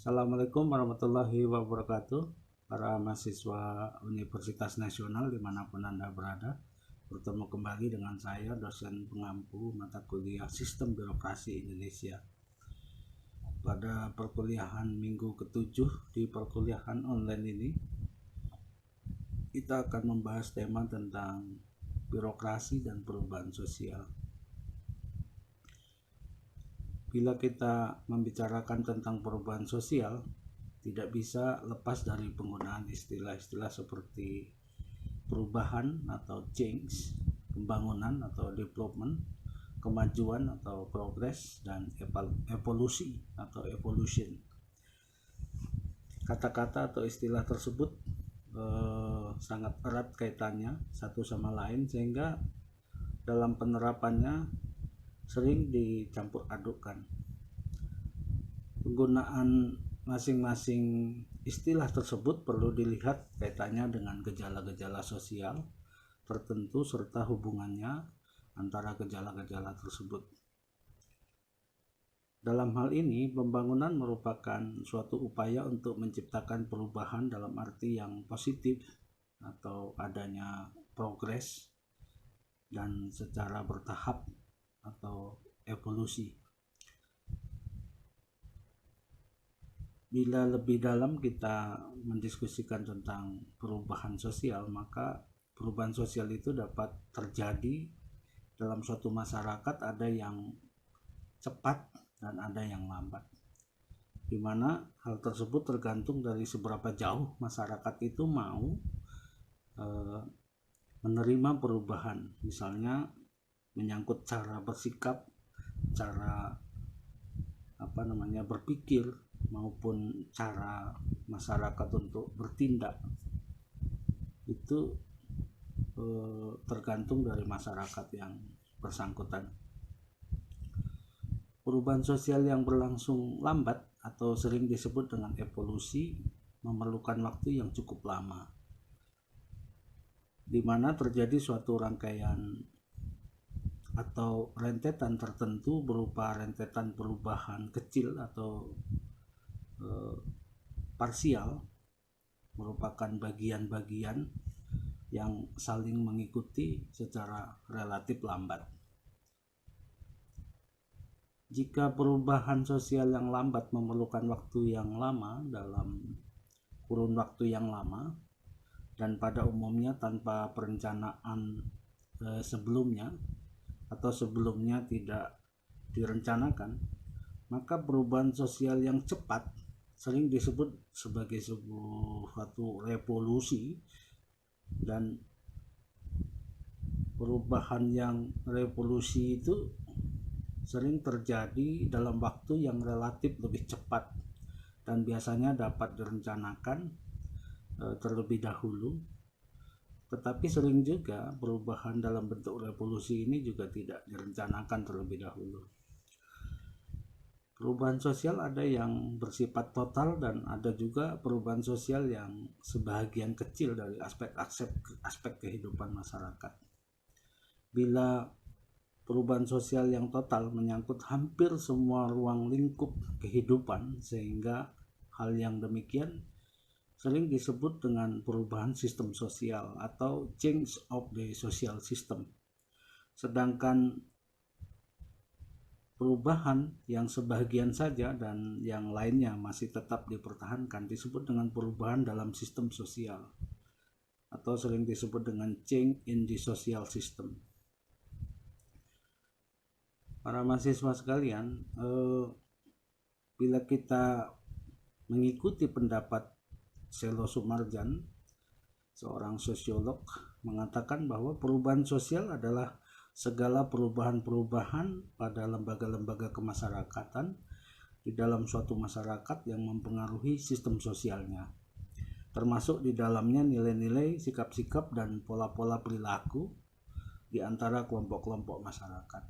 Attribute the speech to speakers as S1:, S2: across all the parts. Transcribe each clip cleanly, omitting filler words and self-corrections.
S1: Assalamualaikum warahmatullahi wabarakatuh. Para mahasiswa Universitas Nasional dimanapun Anda berada, bertemu kembali dengan saya, dosen pengampu mata kuliah Sistem Birokrasi Indonesia. Pada perkuliahan minggu ke-7 di perkuliahan online ini, kita akan membahas tema tentang birokrasi dan perubahan sosial. Bila kita membicarakan tentang perubahan sosial, tidak bisa lepas dari penggunaan istilah-istilah seperti perubahan atau change, pembangunan atau development, kemajuan atau progress, dan evolusi atau evolution. Kata-kata atau istilah tersebut sangat erat kaitannya satu sama lain, sehingga dalam penerapannya sering dicampur adukkan. Penggunaan masing-masing istilah tersebut perlu dilihat kaitannya dengan gejala-gejala sosial tertentu serta hubungannya antara gejala-gejala tersebut. Dalam hal ini, pembangunan merupakan suatu upaya untuk menciptakan perubahan dalam arti yang positif atau adanya progres dan secara bertahap atau evolusi. Bila lebih dalam kita mendiskusikan tentang perubahan sosial, maka perubahan sosial itu dapat terjadi dalam suatu masyarakat, ada yang cepat dan ada yang lambat, di mana hal tersebut tergantung dari seberapa jauh masyarakat itu mau menerima perubahan. Misalnya menyangkut cara bersikap, cara berpikir, maupun cara masyarakat untuk bertindak. Itu tergantung dari masyarakat yang bersangkutan. Perubahan sosial yang berlangsung lambat atau sering disebut dengan evolusi memerlukan waktu yang cukup lama, di mana terjadi suatu rangkaian atau rentetan tertentu berupa rentetan perubahan kecil atau parsial, merupakan bagian-bagian yang saling mengikuti secara relatif lambat. Jika perubahan sosial yang lambat memerlukan waktu yang lama dalam kurun waktu yang lama dan pada umumnya tanpa perencanaan sebelumnya atau sebelumnya tidak direncanakan, maka perubahan sosial yang cepat sering disebut sebagai suatu revolusi. Dan perubahan yang revolusi itu sering terjadi dalam waktu yang relatif lebih cepat dan biasanya dapat direncanakan terlebih dahulu. Tetapi sering juga perubahan dalam bentuk revolusi ini juga tidak direncanakan terlebih dahulu. Perubahan sosial ada yang bersifat total dan ada juga perubahan sosial yang sebahagian kecil dari aspek kehidupan masyarakat. Bila perubahan sosial yang total menyangkut hampir semua ruang lingkup kehidupan, sehingga hal yang demikian sering disebut dengan perubahan sistem sosial atau change of the social system. Sedangkan perubahan yang sebagian saja dan yang lainnya masih tetap dipertahankan disebut dengan perubahan dalam sistem sosial atau sering disebut dengan change in the social system. Para mahasiswa sekalian, bila kita mengikuti pendapat Selo Sumarjan, seorang sosiolog, mengatakan bahwa perubahan sosial adalah segala perubahan-perubahan pada lembaga-lembaga kemasyarakatan di dalam suatu masyarakat yang mempengaruhi sistem sosialnya, termasuk di dalamnya nilai-nilai, sikap-sikap, dan pola-pola perilaku di antara kelompok-kelompok masyarakat.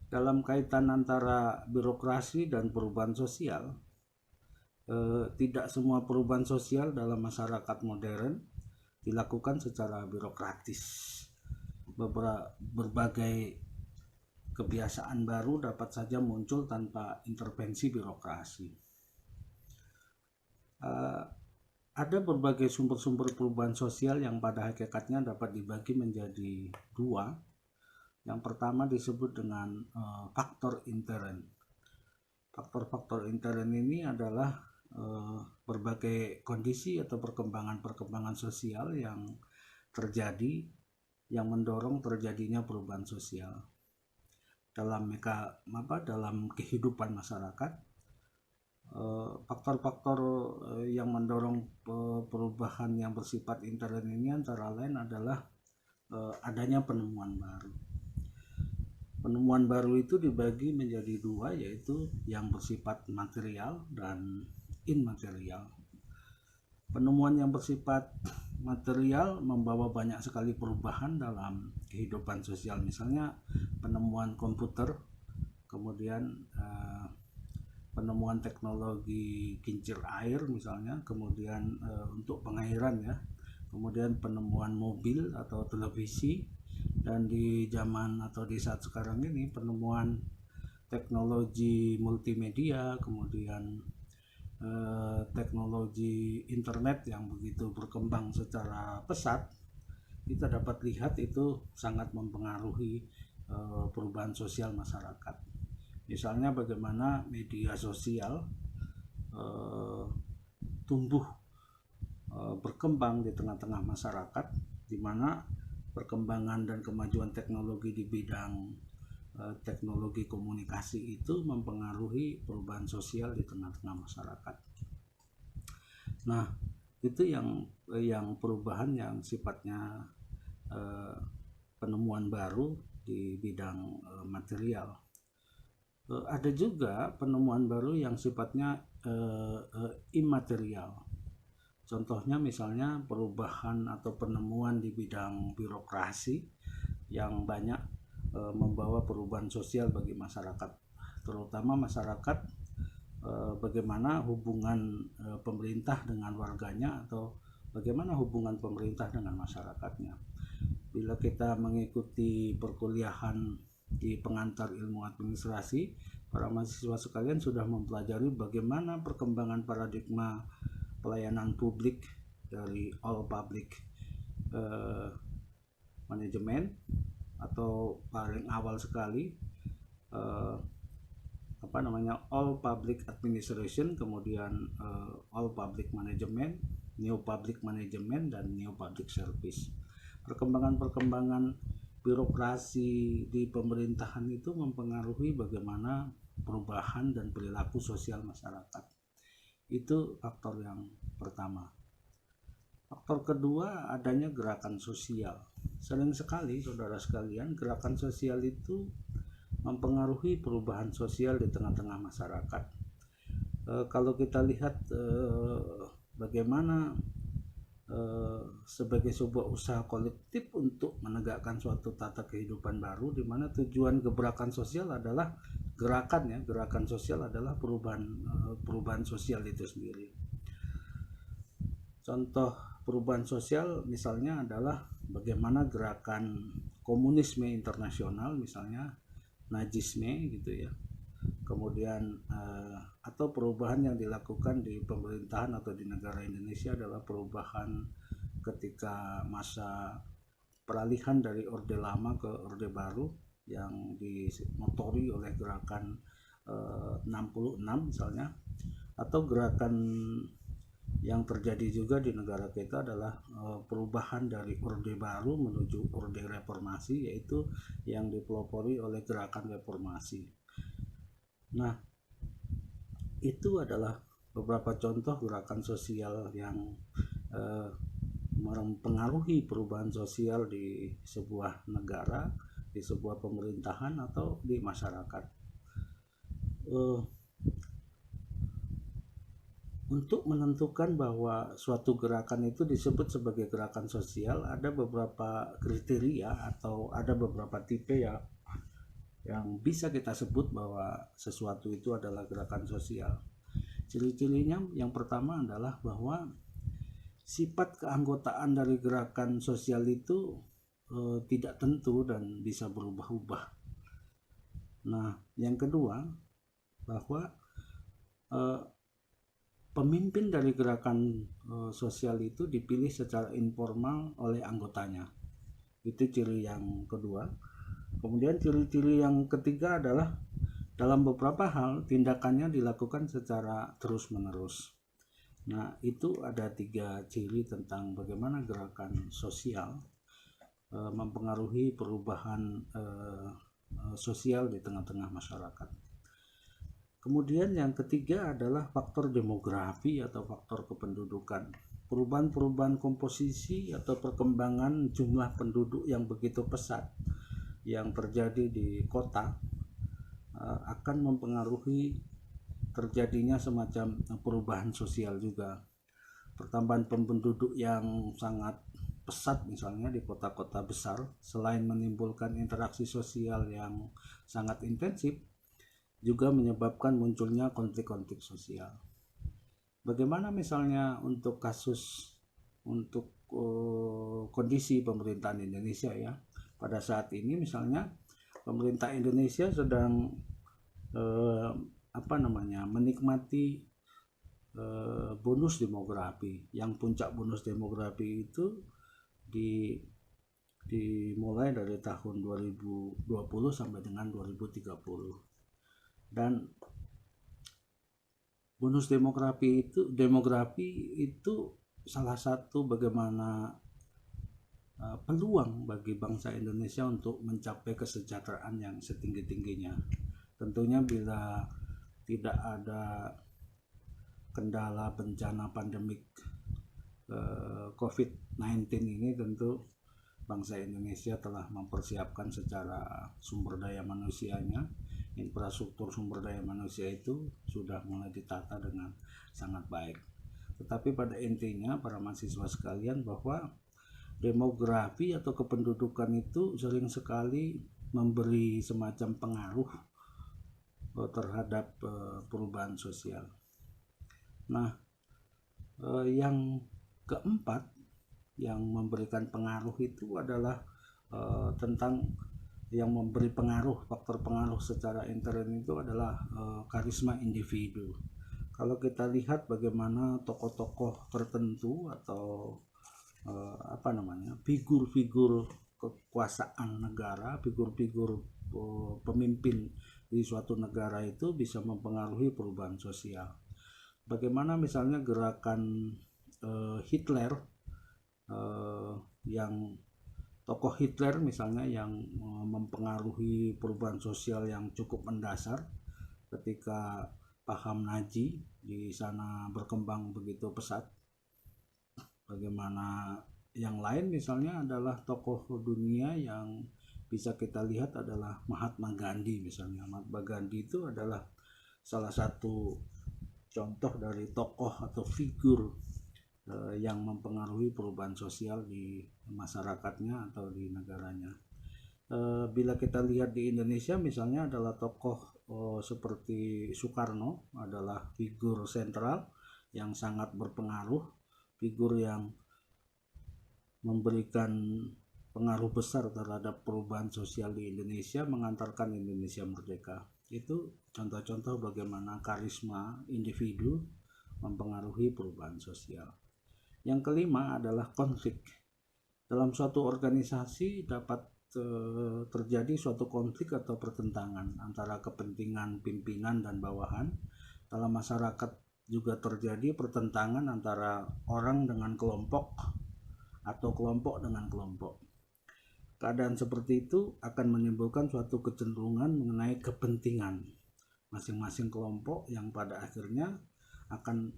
S1: Dalam kaitan antara birokrasi dan perubahan sosial, tidak semua perubahan sosial dalam masyarakat modern dilakukan secara birokratis. Berbagai kebiasaan baru dapat saja muncul tanpa intervensi birokrasi. Ada berbagai sumber-sumber perubahan sosial yang pada hakikatnya dapat dibagi menjadi dua. Yang pertama disebut dengan faktor intern. Faktor-faktor intern ini adalah berbagai kondisi atau perkembangan sosial yang terjadi yang mendorong terjadinya perubahan sosial dalam kehidupan masyarakat. Faktor-faktor yang mendorong perubahan yang bersifat intern ini antara lain adalah adanya penemuan baru. Penemuan baru itu dibagi menjadi dua, yaitu yang bersifat material dan immaterial. Penemuan yang bersifat material membawa banyak sekali perubahan dalam kehidupan sosial, misalnya penemuan komputer, kemudian penemuan teknologi kincir air misalnya, kemudian untuk pengairan ya, kemudian penemuan mobil atau televisi, dan di zaman atau di saat sekarang ini penemuan teknologi multimedia, kemudian teknologi internet yang begitu berkembang secara pesat. Kita dapat lihat itu sangat mempengaruhi perubahan sosial masyarakat. Misalnya bagaimana media sosial tumbuh berkembang di tengah-tengah masyarakat, di mana perkembangan dan kemajuan teknologi di bidang teknologi komunikasi itu mempengaruhi perubahan sosial di tengah-tengah masyarakat. Nah, itu yang perubahan yang sifatnya penemuan baru di bidang material. Ada juga penemuan baru yang sifatnya imaterial. Contohnya misalnya perubahan atau penemuan di bidang birokrasi yang banyak membawa perubahan sosial bagi masyarakat, terutama masyarakat, bagaimana hubungan pemerintah dengan warganya atau bagaimana hubungan pemerintah dengan masyarakatnya. Bila kita mengikuti perkuliahan di pengantar ilmu administrasi, para mahasiswa sekalian sudah mempelajari bagaimana perkembangan paradigma pelayanan publik dari all public management, atau paling awal sekali all public administration, kemudian all public management, new public management, dan new public service. Perkembangan birokrasi di pemerintahan itu mempengaruhi bagaimana perubahan dan perilaku sosial masyarakat. Itu faktor yang pertama. Faktor kedua, adanya gerakan sosial. Sering sekali saudara sekalian, gerakan sosial itu mempengaruhi perubahan sosial di tengah-tengah masyarakat. Kalau kita lihat bagaimana sebagai sebuah usaha kolektif untuk menegakkan suatu tata kehidupan baru, di mana tujuan gebrakan sosial adalah gerakan sosial adalah perubahan sosial itu sendiri. Contoh perubahan sosial misalnya adalah bagaimana gerakan komunisme internasional, misalnya Nazisme gitu ya. Kemudian atau perubahan yang dilakukan di pemerintahan atau di negara Indonesia adalah perubahan ketika masa peralihan dari Orde Lama ke Orde Baru yang dimotori oleh gerakan 66 misalnya, atau gerakan yang terjadi juga di negara kita adalah perubahan dari Orde Baru menuju Orde Reformasi, yaitu yang dipelopori oleh gerakan reformasi. Nah, itu adalah beberapa contoh gerakan sosial yang mempengaruhi perubahan sosial di sebuah negara, di sebuah pemerintahan, atau di masyarakat. Untuk menentukan bahwa suatu gerakan itu disebut sebagai gerakan sosial, ada beberapa kriteria atau ada beberapa tipe ya yang bisa kita sebut bahwa sesuatu itu adalah gerakan sosial. Ciri-cirinya yang pertama adalah bahwa sifat keanggotaan dari gerakan sosial itu tidak tentu dan bisa berubah-ubah. Nah, yang kedua, bahwa pemimpin dari gerakan sosial itu dipilih secara informal oleh anggotanya. Itu ciri yang kedua. Kemudian ciri-ciri yang ketiga adalah dalam beberapa hal tindakannya dilakukan secara terus-menerus. Nah, itu ada 3 ciri tentang bagaimana gerakan sosial mempengaruhi perubahan sosial di tengah-tengah masyarakat. Kemudian yang ketiga adalah faktor demografi atau faktor kependudukan. Perubahan-perubahan komposisi atau perkembangan jumlah penduduk yang begitu pesat yang terjadi di kota akan mempengaruhi terjadinya semacam perubahan sosial juga. Pertambahan penduduk yang sangat pesat misalnya di kota-kota besar, selain menimbulkan interaksi sosial yang sangat intensif, juga menyebabkan munculnya konflik-konflik sosial. Bagaimana misalnya untuk kasus untuk kondisi pemerintahan Indonesia ya. Pada saat ini misalnya pemerintah Indonesia sedang menikmati bonus demografi. Yang puncak bonus demografi itu dimulai dari tahun 2020 sampai dengan 2030. Dan bonus demografi itu salah satu bagaimana peluang bagi bangsa Indonesia untuk mencapai kesejahteraan yang setinggi-tingginya. Tentunya bila tidak ada kendala bencana pandemik COVID-19 ini, tentu bangsa Indonesia telah mempersiapkan secara sumber daya manusianya. Infrastruktur sumber daya manusia itu sudah mulai ditata dengan sangat baik. Tetapi pada intinya para mahasiswa sekalian, bahwa demografi atau kependudukan itu sering sekali memberi semacam pengaruh terhadap perubahan sosial. Nah, yang keempat yang memberikan pengaruh itu adalah tentang yang memberi pengaruh, faktor pengaruh secara intern itu adalah karisma individu. Kalau kita lihat bagaimana tokoh-tokoh tertentu atau figur-figur kekuasaan negara, figur-figur pemimpin di suatu negara itu bisa mempengaruhi perubahan sosial. Bagaimana misalnya gerakan Hitler, yang tokoh Hitler misalnya yang mempengaruhi perubahan sosial yang cukup mendasar ketika paham Nazi di sana berkembang begitu pesat. Bagaimana yang lain misalnya adalah tokoh dunia yang bisa kita lihat adalah Mahatma Gandhi misalnya. Mahatma Gandhi itu adalah salah satu contoh dari tokoh atau figur yang mempengaruhi perubahan sosial di masyarakatnya atau di negaranya. Bila kita lihat di Indonesia misalnya adalah tokoh seperti Soekarno adalah figur sentral yang sangat berpengaruh, figur yang memberikan pengaruh besar terhadap perubahan sosial di Indonesia, mengantarkan Indonesia merdeka. Itu contoh-contoh bagaimana karisma individu mempengaruhi perubahan sosial. Yang kelima adalah konflik. Dalam suatu organisasi dapat terjadi suatu konflik atau pertentangan antara kepentingan pimpinan dan bawahan. Dalam masyarakat juga terjadi pertentangan antara orang dengan kelompok atau kelompok dengan kelompok. Keadaan seperti itu akan menimbulkan suatu kecenderungan mengenai kepentingan masing-masing kelompok yang pada akhirnya akan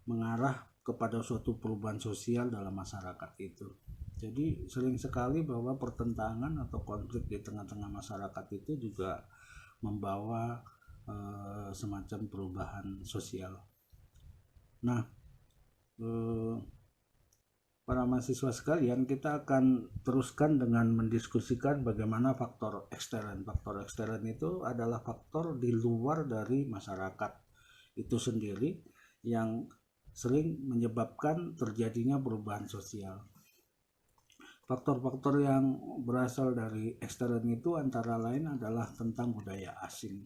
S1: mengarah kepada suatu perubahan sosial dalam masyarakat itu. Jadi sering sekali bahwa pertentangan atau konflik di tengah-tengah masyarakat itu juga membawa semacam perubahan sosial. Nah, para mahasiswa sekalian, kita akan teruskan dengan mendiskusikan bagaimana faktor ekstern. Faktor ekstern itu adalah faktor di luar dari masyarakat itu sendiri yang sering menyebabkan terjadinya perubahan sosial. Faktor-faktor yang berasal dari ekstern itu antara lain adalah tentang budaya asing.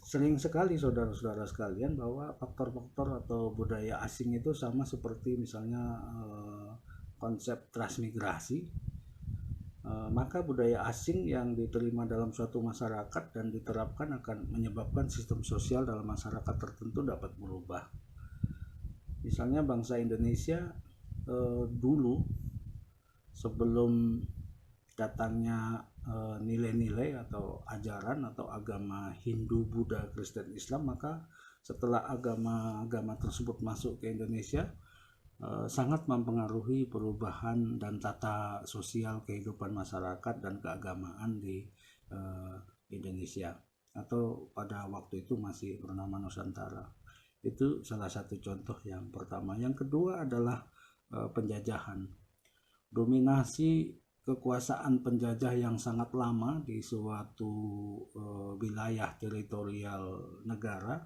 S1: Sering sekali saudara-saudara sekalian bahwa faktor-faktor atau budaya asing itu sama seperti misalnya konsep transmigrasi. Maka budaya asing yang diterima dalam suatu masyarakat dan diterapkan akan menyebabkan sistem sosial dalam masyarakat tertentu dapat berubah. Misalnya bangsa Indonesia dulu sebelum datangnya nilai-nilai atau ajaran atau agama Hindu, Buddha, Kristen, Islam, maka setelah agama-agama tersebut masuk ke Indonesia sangat mempengaruhi perubahan dan tata sosial kehidupan masyarakat dan keagamaan di Indonesia, atau pada waktu itu masih bernama Nusantara. Itu salah satu contoh yang pertama. Yang kedua adalah penjajahan. Dominasi kekuasaan penjajah yang sangat lama di suatu wilayah teritorial negara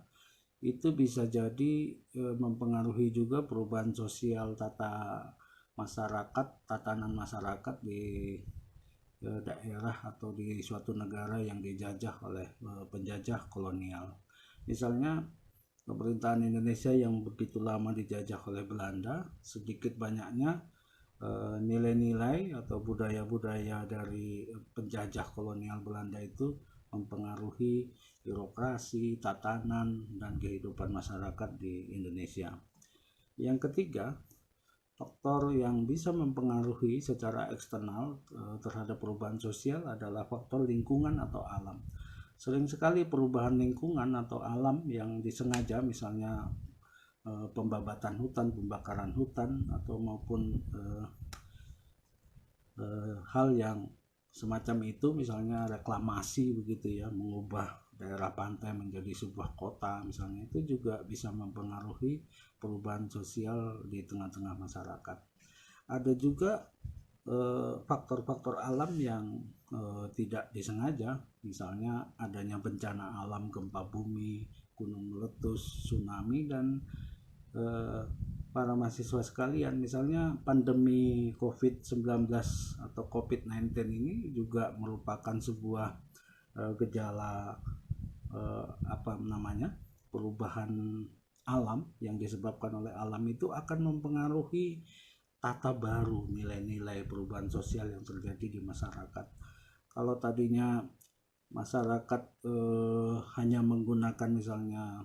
S1: itu bisa jadi mempengaruhi juga perubahan sosial tatanan masyarakat di daerah atau di suatu negara yang dijajah oleh penjajah kolonial. Misalnya pemerintahan Indonesia yang begitu lama dijajah oleh Belanda, sedikit banyaknya nilai-nilai atau budaya-budaya dari penjajah kolonial Belanda itu mempengaruhi birokrasi, tatanan, dan kehidupan masyarakat di Indonesia. Yang ketiga, faktor yang bisa mempengaruhi secara eksternal terhadap perubahan sosial adalah faktor lingkungan atau alam. Sering sekali perubahan lingkungan atau alam yang disengaja, misalnya pembabatan hutan, pembakaran hutan, atau maupun hal yang semacam itu, misalnya reklamasi begitu ya, mengubah daerah pantai menjadi sebuah kota misalnya, itu juga bisa mempengaruhi perubahan sosial di tengah-tengah masyarakat. Ada juga faktor-faktor alam yang tidak disengaja, misalnya adanya bencana alam, gempa bumi, gunung meletus, tsunami, dan para mahasiswa sekalian, misalnya pandemi COVID-19 atau COVID-19 ini juga merupakan sebuah gejala perubahan alam yang disebabkan oleh alam, itu akan mempengaruhi tata baru nilai-nilai perubahan sosial yang terjadi di masyarakat. Kalau tadinya masyarakat hanya menggunakan misalnya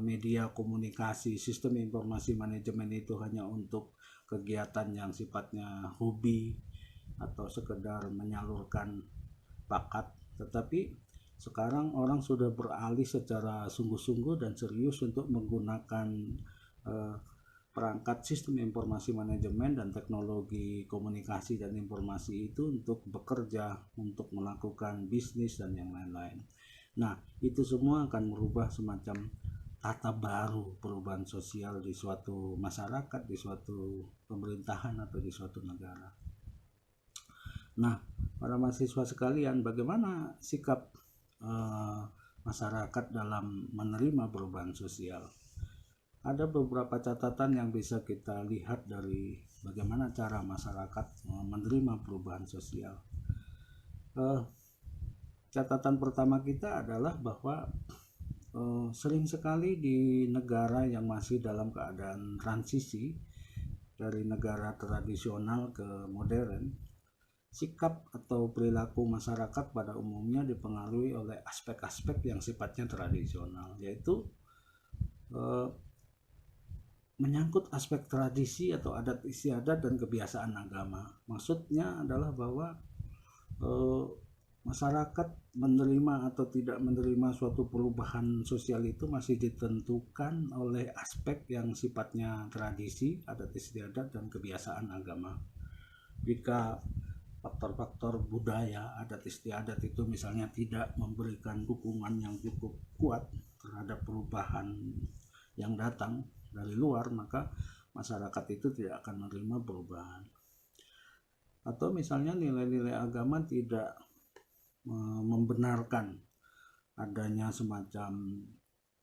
S1: media komunikasi, sistem informasi manajemen itu hanya untuk kegiatan yang sifatnya hobi atau sekedar menyalurkan bakat, tetapi sekarang orang sudah beralih secara sungguh-sungguh dan serius untuk menggunakan perangkat sistem informasi manajemen dan teknologi komunikasi dan informasi itu untuk bekerja, untuk melakukan bisnis dan yang lain-lain. Nah, itu semua akan merubah semacam tata baru perubahan sosial di suatu masyarakat, di suatu pemerintahan atau di suatu negara. Nah, para mahasiswa sekalian, bagaimana sikap masyarakat dalam menerima perubahan sosial? Ada beberapa catatan yang bisa kita lihat dari bagaimana cara masyarakat menerima perubahan sosial. Catatan pertama kita adalah bahwa sering sekali di negara yang masih dalam keadaan transisi dari negara tradisional ke modern, sikap atau perilaku masyarakat pada umumnya dipengaruhi oleh aspek-aspek yang sifatnya tradisional, yaitu menyangkut aspek tradisi atau adat istiadat dan kebiasaan agama. Maksudnya adalah bahwa masyarakat menerima atau tidak menerima suatu perubahan sosial itu masih ditentukan oleh aspek yang sifatnya tradisi, adat istiadat, dan kebiasaan agama. Jika faktor-faktor budaya, adat istiadat itu misalnya tidak memberikan dukungan yang cukup kuat terhadap perubahan yang datang dari luar, maka masyarakat itu tidak akan menerima perubahan. Atau misalnya nilai-nilai agama tidak membenarkan adanya semacam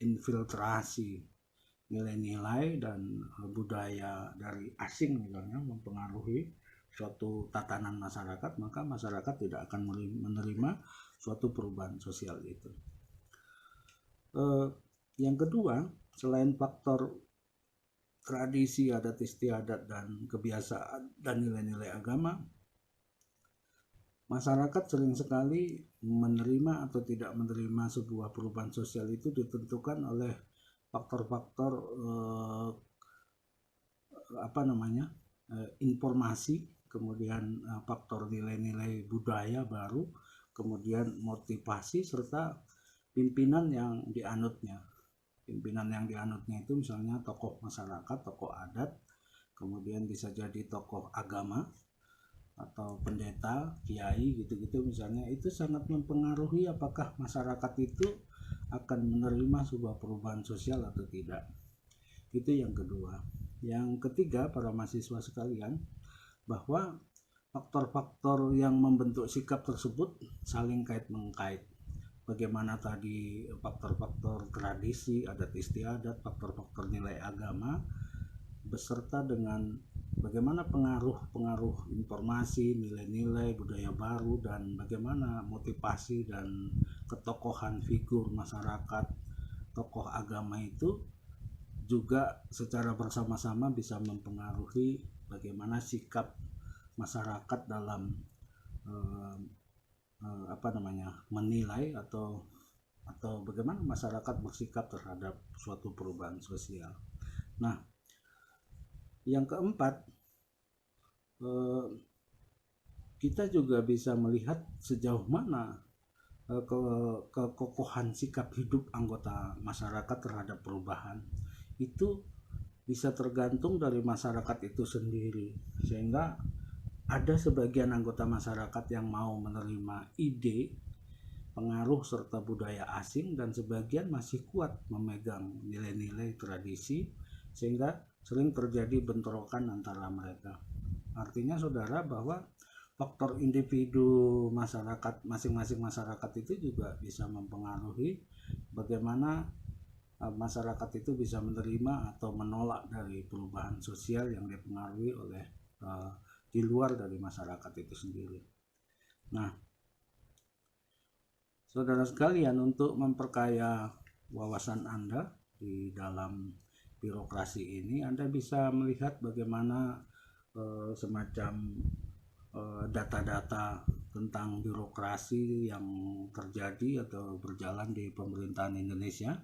S1: infiltrasi nilai-nilai dan budaya dari asing misalnya mempengaruhi suatu tatanan masyarakat, maka masyarakat tidak akan menerima suatu perubahan sosial itu. Yang kedua, selain faktor tradisi, adat istiadat, dan kebiasaan dan nilai-nilai agama, masyarakat sering sekali menerima atau tidak menerima sebuah perubahan sosial itu ditentukan oleh faktor-faktor informasi, kemudian faktor nilai-nilai budaya baru, kemudian motivasi, serta pimpinan yang dianutnya. Pimpinan yang dianutnya itu misalnya tokoh masyarakat, tokoh adat, kemudian bisa jadi tokoh agama atau pendeta, kiai gitu-gitu misalnya. Itu sangat mempengaruhi apakah masyarakat itu akan menerima sebuah perubahan sosial atau tidak. Itu yang kedua. Yang ketiga, para mahasiswa sekalian, bahwa faktor-faktor yang membentuk sikap tersebut saling kait-mengkait. Bagaimana tadi faktor-faktor tradisi, adat istiadat, faktor-faktor nilai agama, beserta dengan bagaimana pengaruh informasi, nilai-nilai, budaya baru, dan bagaimana motivasi dan ketokohan figur masyarakat, tokoh agama itu juga secara bersama-sama bisa mempengaruhi bagaimana sikap masyarakat dalam menilai atau bagaimana masyarakat bersikap terhadap suatu perubahan sosial. Nah, yang keempat, kita juga bisa melihat sejauh mana kekokohan sikap hidup anggota masyarakat terhadap perubahan itu bisa tergantung dari masyarakat itu sendiri, sehingga ada sebagian anggota masyarakat yang mau menerima ide, pengaruh serta budaya asing, dan sebagian masih kuat memegang nilai-nilai tradisi, sehingga sering terjadi bentrokan antara mereka. Artinya saudara, bahwa faktor individu masyarakat, masing-masing masyarakat itu juga bisa mempengaruhi bagaimana masyarakat itu bisa menerima atau menolak dari perubahan sosial yang dipengaruhi oleh di luar dari masyarakat itu sendiri. Nah, saudara sekalian, untuk memperkaya wawasan Anda di dalam birokrasi ini, Anda bisa melihat bagaimana semacam data-data tentang birokrasi yang terjadi atau berjalan di pemerintahan Indonesia.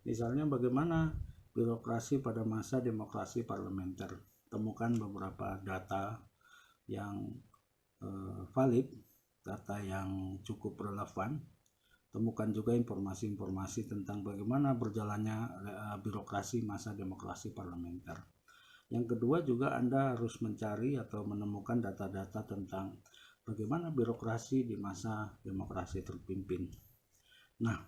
S1: Misalnya bagaimana birokrasi pada masa demokrasi parlementer. Temukan beberapa data yang valid, data yang cukup relevan. Temukan juga informasi-informasi tentang bagaimana berjalannya birokrasi masa demokrasi parlementer. Yang kedua juga Anda harus mencari atau menemukan data-data tentang bagaimana birokrasi di masa demokrasi terpimpin. Nah,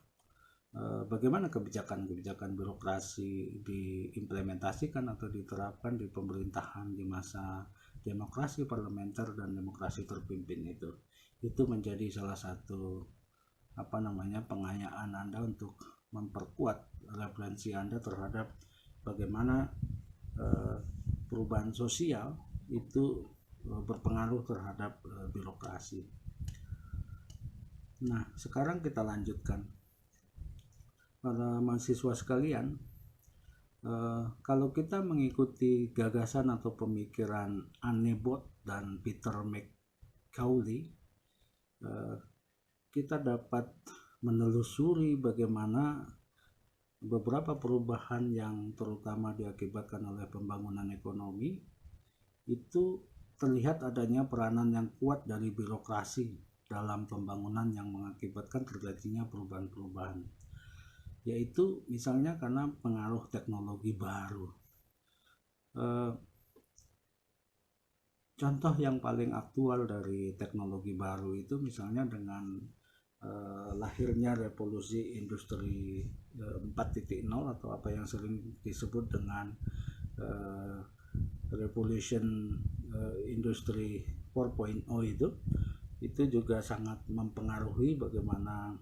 S1: bagaimana kebijakan-kebijakan birokrasi diimplementasikan atau diterapkan di pemerintahan di masa demokrasi parlementer dan demokrasi terpimpin itu menjadi salah satu pengayaan Anda untuk memperkuat referensi Anda terhadap bagaimana perubahan sosial itu berpengaruh terhadap birokrasi. Nah, sekarang kita lanjutkan. Para mahasiswa sekalian, kalau kita mengikuti gagasan atau pemikiran Anne Bot dan Peter McCauley, kita dapat menelusuri bagaimana beberapa perubahan yang terutama diakibatkan oleh pembangunan ekonomi itu terlihat adanya peranan yang kuat dari birokrasi dalam pembangunan yang mengakibatkan terjadinya perubahan-perubahan, yaitu misalnya karena pengaruh teknologi baru. Contoh yang paling aktual dari teknologi baru itu misalnya dengan lahirnya revolusi industri 4.0 atau apa yang sering disebut dengan revolution industri 4.0 itu juga sangat mempengaruhi bagaimana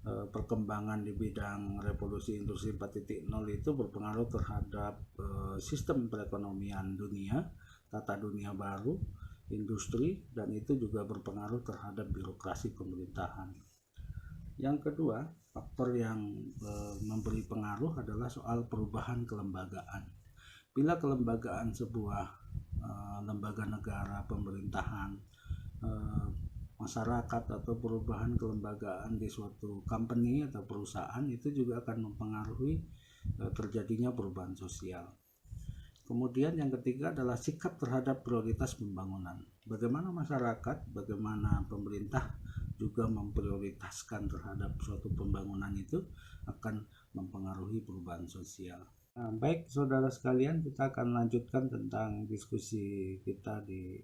S1: perkembangan di bidang revolusi industri 4.0 itu berpengaruh terhadap sistem perekonomian dunia, tata dunia baru, industri, dan itu juga berpengaruh terhadap birokrasi pemerintahan. Yang kedua, faktor yang memberi pengaruh adalah soal perubahan kelembagaan. Bila kelembagaan sebuah lembaga negara, pemerintahan, masyarakat, atau perubahan kelembagaan di suatu company atau perusahaan itu juga akan mempengaruhi terjadinya perubahan sosial. Kemudian yang ketiga adalah sikap terhadap prioritas pembangunan. Bagaimana masyarakat, bagaimana pemerintah juga memprioritaskan terhadap suatu pembangunan itu akan mempengaruhi perubahan sosial. Nah, baik saudara sekalian, kita akan lanjutkan tentang diskusi kita di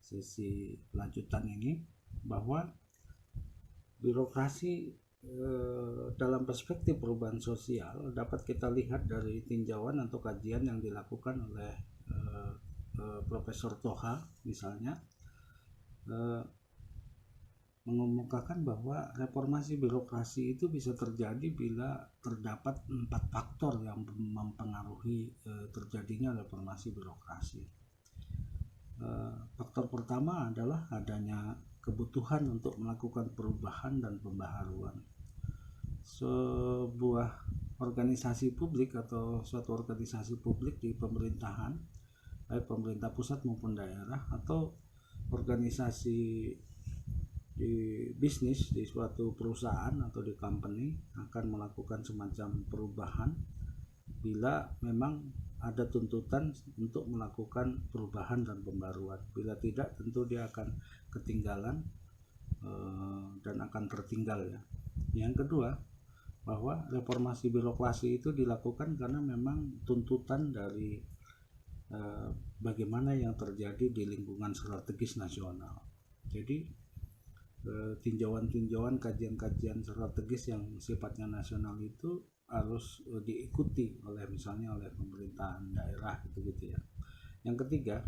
S1: sesi lanjutan ini, bahwa birokrasi dalam perspektif perubahan sosial dapat kita lihat dari tinjauan atau kajian yang dilakukan oleh Profesor Toha misalnya, mengemukakan bahwa reformasi birokrasi itu bisa terjadi bila terdapat 4 faktor yang mempengaruhi terjadinya reformasi birokrasi. Faktor pertama adalah adanya kebutuhan untuk melakukan perubahan dan pembaharuan. Sebuah organisasi publik atau suatu organisasi publik di pemerintahan, baik pemerintah pusat maupun daerah, atau organisasi di bisnis, di suatu perusahaan atau di company akan melakukan semacam perubahan bila memang ada tuntutan untuk melakukan perubahan dan pembaruan. Bila tidak, tentu dia akan ketinggalan dan akan tertinggal ya. Yang kedua, bahwa reformasi birokrasi itu dilakukan karena memang tuntutan dari bagaimana yang terjadi di lingkungan strategis nasional. Jadi tinjauan-tinjauan, kajian-kajian strategis yang sifatnya nasional itu harus diikuti oleh misalnya oleh pemerintahan daerah gitu ya. Yang ketiga,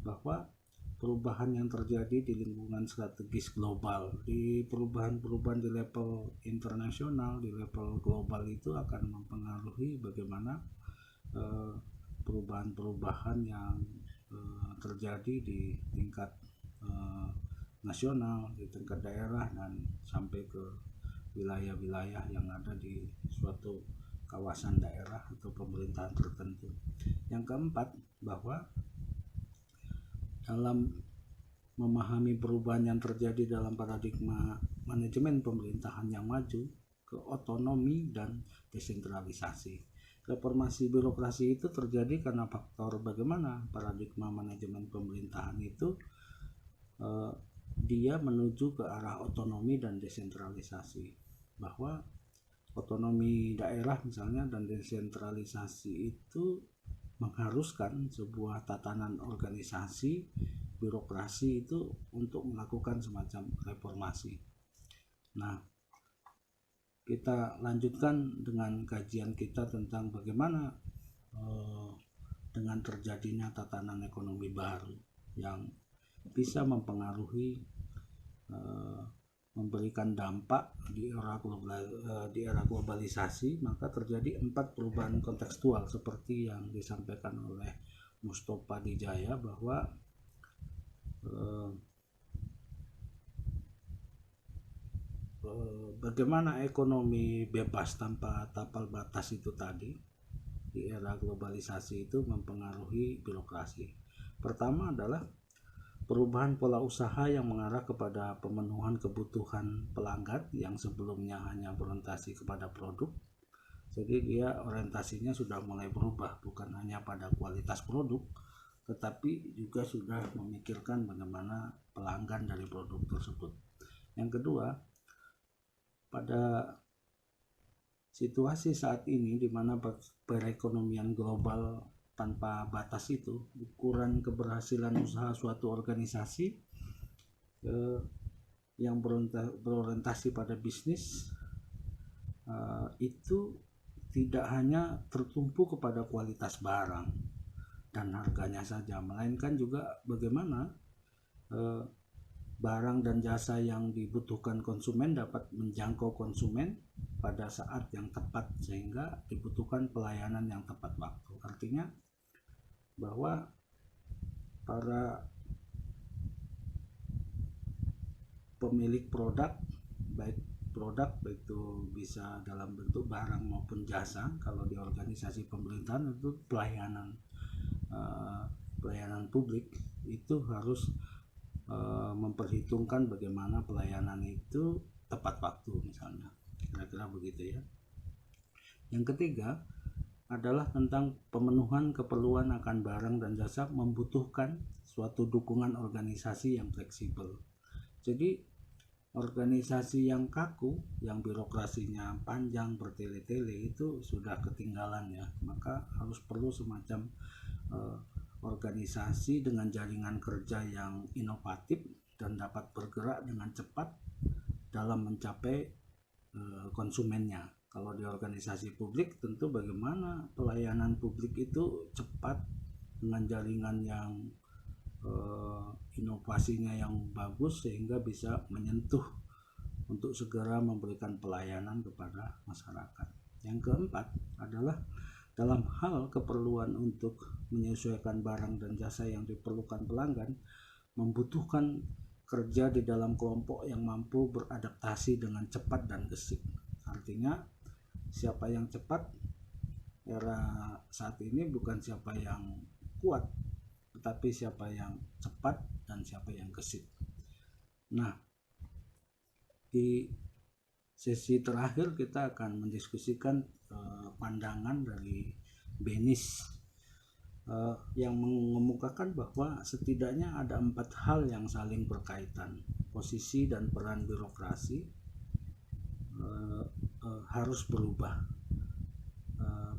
S1: bahwa perubahan yang terjadi di lingkungan strategis global, di perubahan-perubahan di level internasional, di level global itu akan mempengaruhi bagaimana perubahan-perubahan yang terjadi di tingkat nasional, di tingkat daerah, dan sampai ke wilayah-wilayah yang ada di suatu kawasan daerah atau pemerintahan tertentu. Yang keempat, bahwa dalam memahami perubahan yang terjadi dalam paradigma manajemen pemerintahan yang maju ke otonomi dan desentralisasi. Reformasi birokrasi itu terjadi karena faktor bagaimana paradigma manajemen pemerintahan itu dia menuju ke arah otonomi dan desentralisasi, bahwa otonomi daerah misalnya dan desentralisasi itu mengharuskan sebuah tatanan organisasi birokrasi itu untuk melakukan semacam reformasi. Nah, kita lanjutkan dengan kajian kita tentang bagaimana dengan terjadinya tatanan ekonomi baru yang bisa mempengaruhi, memberikan dampak di era globalisasi, maka terjadi 4 perubahan kontekstual seperti yang disampaikan oleh Mustofa Dijaya, bahwa bagaimana ekonomi bebas tanpa tapal batas itu tadi di era globalisasi itu mempengaruhi birokrasi. Pertama adalah perubahan pola usaha yang mengarah kepada pemenuhan kebutuhan pelanggan yang sebelumnya hanya berorientasi kepada produk. Jadi dia orientasinya sudah mulai berubah, bukan hanya pada kualitas produk, tetapi juga sudah memikirkan bagaimana pelanggan dari produk tersebut. Yang kedua, pada situasi saat ini di mana perekonomian global tanpa batas itu, ukuran keberhasilan usaha suatu organisasi yang berorientasi pada bisnis itu tidak hanya tertumpu kepada kualitas barang dan harganya saja, melainkan juga bagaimana barang dan jasa yang dibutuhkan konsumen dapat menjangkau konsumen pada saat yang tepat, sehingga dibutuhkan pelayanan yang tepat waktu. Artinya bahwa para pemilik produk, baik itu bisa dalam bentuk barang maupun jasa, kalau di organisasi pemerintahan itu pelayanan publik itu harus memperhitungkan bagaimana pelayanan itu tepat waktu, misalnya, kira-kira begitu ya. Yang ketiga adalah tentang pemenuhan keperluan akan barang dan jasa membutuhkan suatu dukungan organisasi yang fleksibel. Jadi organisasi yang kaku, yang birokrasinya panjang bertele-tele itu sudah ketinggalan ya. Maka harus perlu semacam organisasi dengan jaringan kerja yang inovatif dan dapat bergerak dengan cepat dalam mencapai konsumennya. Kalau di organisasi publik tentu bagaimana pelayanan publik itu cepat dengan jaringan yang inovasinya yang bagus, sehingga bisa menyentuh untuk segera memberikan pelayanan kepada masyarakat. Yang keempat adalah dalam hal keperluan untuk menyesuaikan barang dan jasa yang diperlukan pelanggan, membutuhkan kerja di dalam kelompok yang mampu beradaptasi dengan cepat dan gesit. Artinya siapa yang cepat era saat ini bukan siapa yang kuat, tetapi siapa yang cepat dan siapa yang gesit. Nah, di sesi terakhir kita akan mendiskusikan pandangan dari Benis yang mengemukakan bahwa setidaknya ada 4 hal yang saling berkaitan. Posisi dan peran birokrasi harus berubah.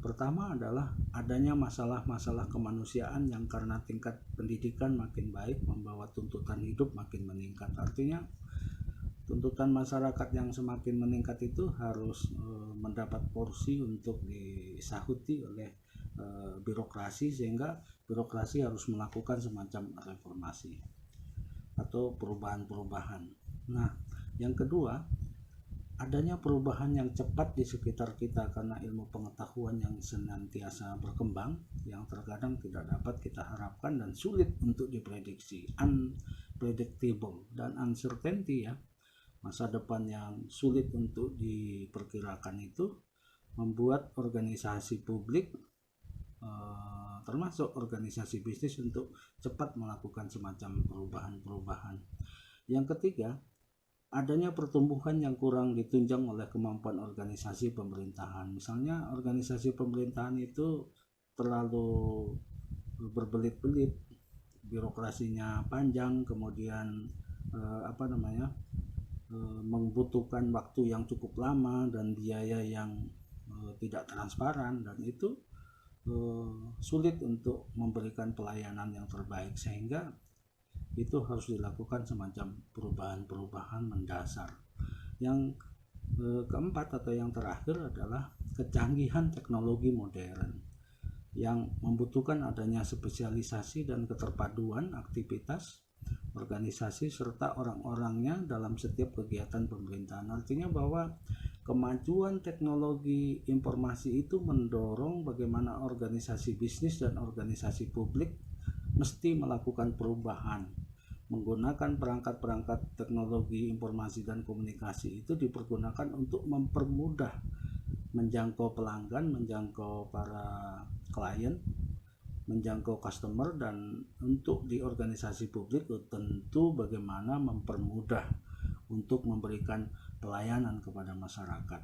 S1: Pertama adalah adanya masalah-masalah kemanusiaan yang karena tingkat pendidikan makin baik membawa tuntutan hidup makin meningkat. Artinya tuntutan masyarakat yang semakin meningkat itu harus mendapat porsi untuk disahuti oleh birokrasi, sehingga birokrasi harus melakukan semacam reformasi atau perubahan-perubahan. Nah, yang kedua, adanya perubahan yang cepat di sekitar kita karena ilmu pengetahuan yang senantiasa berkembang, yang terkadang tidak dapat kita harapkan dan sulit untuk diprediksi, unpredictable dan uncertainty ya. Masa depan yang sulit untuk diperkirakan itu membuat organisasi publik termasuk organisasi bisnis untuk cepat melakukan semacam perubahan-perubahan. Yang ketiga, adanya pertumbuhan yang kurang ditunjang oleh kemampuan organisasi pemerintahan. Misalnya organisasi pemerintahan itu terlalu berbelit-belit, birokrasinya panjang, kemudian membutuhkan waktu yang cukup lama dan biaya yang tidak transparan, dan itu sulit untuk memberikan pelayanan yang terbaik, sehingga itu harus dilakukan semacam perubahan-perubahan mendasar. Yang keempat atau yang terakhir adalah kecanggihan teknologi modern yang membutuhkan adanya spesialisasi dan keterpaduan aktivitas organisasi serta orang-orangnya dalam setiap kegiatan pemerintahan. Artinya bahwa kemajuan teknologi informasi itu mendorong bagaimana organisasi bisnis dan organisasi publik mesti melakukan perubahan. Menggunakan perangkat-perangkat teknologi informasi dan komunikasi itu dipergunakan untuk mempermudah menjangkau pelanggan, menjangkau para klien, menjangkau customer, dan untuk di organisasi publik tentu bagaimana mempermudah untuk memberikan pelayanan kepada masyarakat.